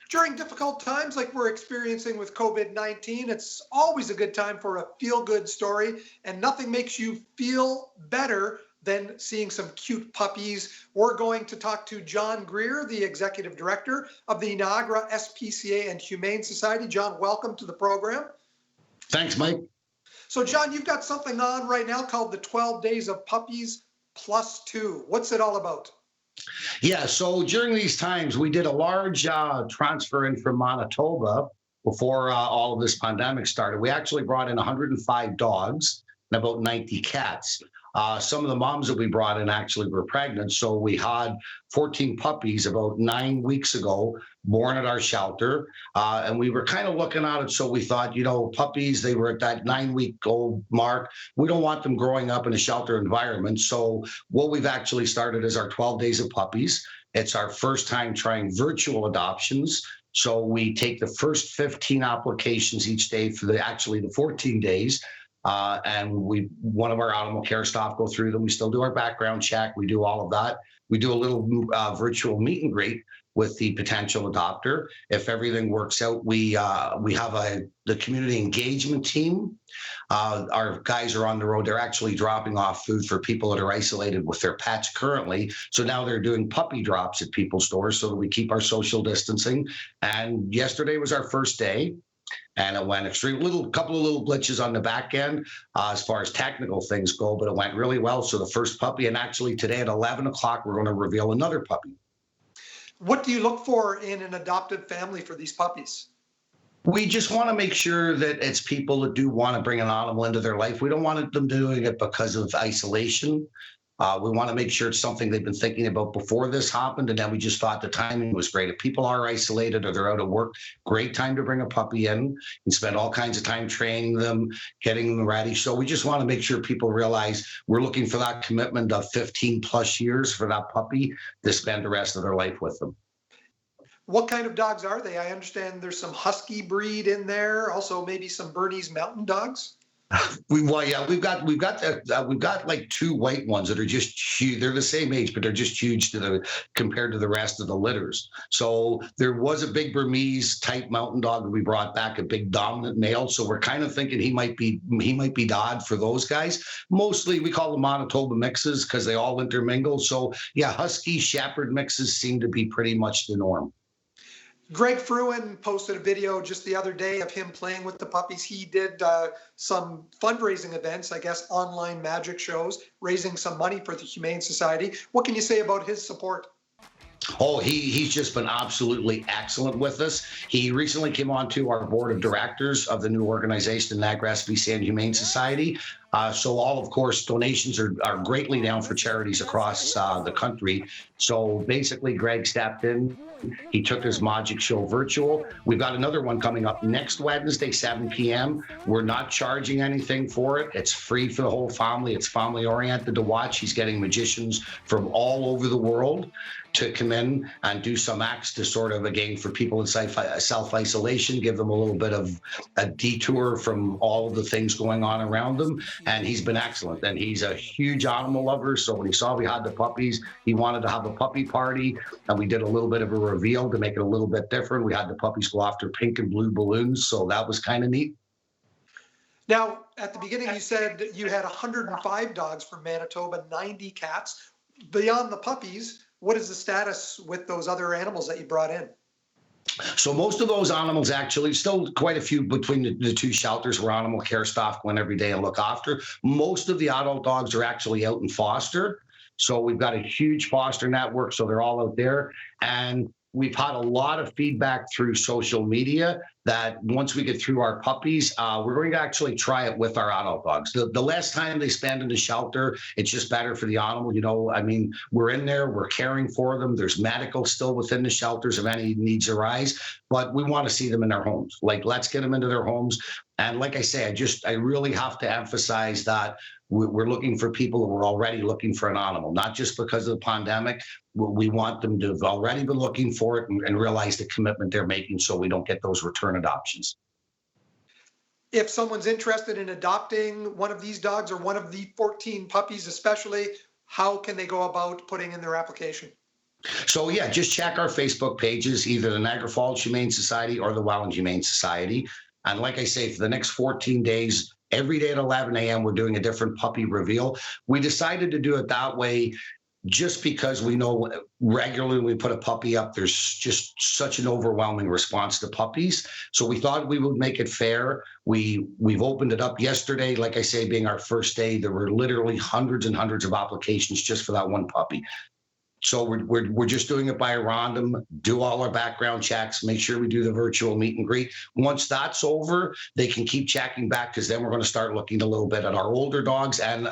During difficult times like we're experiencing with COVID-19, it's always a good time for a feel-good story, and nothing makes you feel better than seeing some cute puppies. We're going to talk to John Greer, the Executive Director of the Niagara SPCA and Humane Society. John, welcome to the program. Thanks, Mike. So, John, you've got something on right now called the 12 Days of Puppies +2. What's it all about? Yeah, so during these times, we did a large transfer in from Manitoba before all of this pandemic started. We actually brought in 105 dogs and about 90 cats. Some of the moms that we brought in actually were pregnant. So we had 14 puppies about 9 weeks ago born at our shelter. And we were kind of looking at it. So we thought, puppies, they were at that 9-week-old mark. We don't want them growing up in a shelter environment. So what we've actually started is our 12 Days of Puppies. It's our first time trying virtual adoptions. So we take the first 15 applications each day for the 14 days. And one of our animal care staff go through them. We still do our background check. We do all of that. We do a little virtual meet and greet with the potential adopter. If everything works out, we have the community engagement team. Our guys are on the road. They're actually dropping off food for people that are isolated with their pets currently. So now they're doing puppy drops at people's doors so that we keep our social distancing. And yesterday was our first day. And it went couple of little glitches on the back end as far as technical things go, but it went really well. So the first puppy, and actually today at 11 o'clock, we're going to reveal another puppy. What do you look for in an adopted family for these puppies? We just want to make sure that it's people that do want to bring an animal into their life. We don't want them doing it because of isolation. We want to make sure it's something they've been thinking about before this happened, and then we just thought the timing was great. If people are isolated or they're out of work, great time to bring a puppy in and spend all kinds of time training them, getting them ready. So we just want to make sure people realize we're looking for that commitment of 15 plus years for that puppy to spend the rest of their life with them. What kind of dogs are they? I understand there's some husky breed in there, also maybe some Bernese mountain dogs. We've got like 2 white ones that are just huge. They're the same age, but they're just huge compared to the rest of the litters. So there was a big Burmese type mountain dog that we brought back, a big dominant male. So we're kind of thinking he might be dad for those guys. Mostly we call them Manitoba mixes because they all intermingle. So yeah, husky shepherd mixes seem to be pretty much the norm. Greg Fruin posted a video just the other day of him playing with the puppies. He did some fundraising events, I guess, online magic shows, raising some money for the Humane Society. What can you say about his support? Oh, he's just been absolutely excellent with us. He recently came on to our board of directors of the new organization, the Niagara SPCA and Humane Society. So all, of course, donations are greatly down for charities across the country. So basically, Greg stepped in. He took his magic show virtual. We've got another one coming up next Wednesday, 7 p.m. We're not charging anything for it. It's free for the whole family. It's family oriented to watch. He's getting magicians from all over the world to come in and do some acts to sort of, again, for people in self-isolation, give them a little bit of a detour from all of the things going on around them. And he's been excellent. And he's a huge animal lover. So when he saw we had the puppies, he wanted to have a puppy party. And we did a little bit of a reveal to make it a little bit different. We had the puppies go after pink and blue balloons. So that was kind of neat. Now, at the beginning, you said you had 105 dogs from Manitoba, 90 cats. Beyond the puppies, what is the status with those other animals that you brought in? So most of those animals, actually, still quite a few between the 2 shelters where animal care staff go in every day and look after. Most of the adult dogs are actually out in foster. So we've got a huge foster network. So they're all out there. And we've had a lot of feedback through social media that once we get through our puppies, we're going to actually try it with our adult dogs. The less time they spend in the shelter, it's just better for the animal. I mean, we're in there, we're caring for them. There's medical still within the shelters if any needs arise, but we want to see them in their homes. Like, let's get them into their homes. And like I say, I really have to emphasize that we're looking for people who are already looking for an animal, not just because of the pandemic. We want them to have already been looking for it and realize the commitment they're making so we don't get those return adoptions. If someone's interested in adopting one of these dogs or one of the 14 puppies especially, how can they go about putting in their application? So yeah, just check our Facebook pages, either the Niagara Falls Humane Society or the Welland Humane Society. And like I say, for the next 14 days, every day at 11 a.m., we're doing a different puppy reveal. We decided to do it that way just because we know regularly when we put a puppy up, there's just such an overwhelming response to puppies. So we thought we would make it fair. We've opened it up yesterday. Like I say, being our first day, there were literally hundreds and hundreds of applications just for that one puppy. So we're just doing it by random, do all our background checks, make sure we do the virtual meet and greet. Once that's over, they can keep checking back, because then we're going to start looking a little bit at our older dogs, and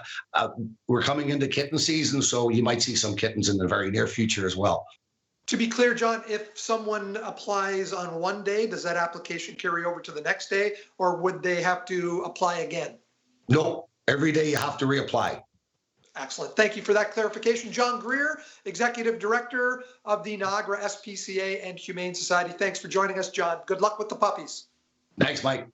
we're coming into kitten season, so you might see some kittens in the very near future as well. To be clear, John, if someone applies on one day, does that application carry over to the next day, or would they have to apply again? No, every day you have to reapply. Excellent. Thank you for that clarification. John Greer, Executive Director of the Niagara SPCA and Humane Society. Thanks for joining us, John. Good luck with the puppies. Thanks, Mike.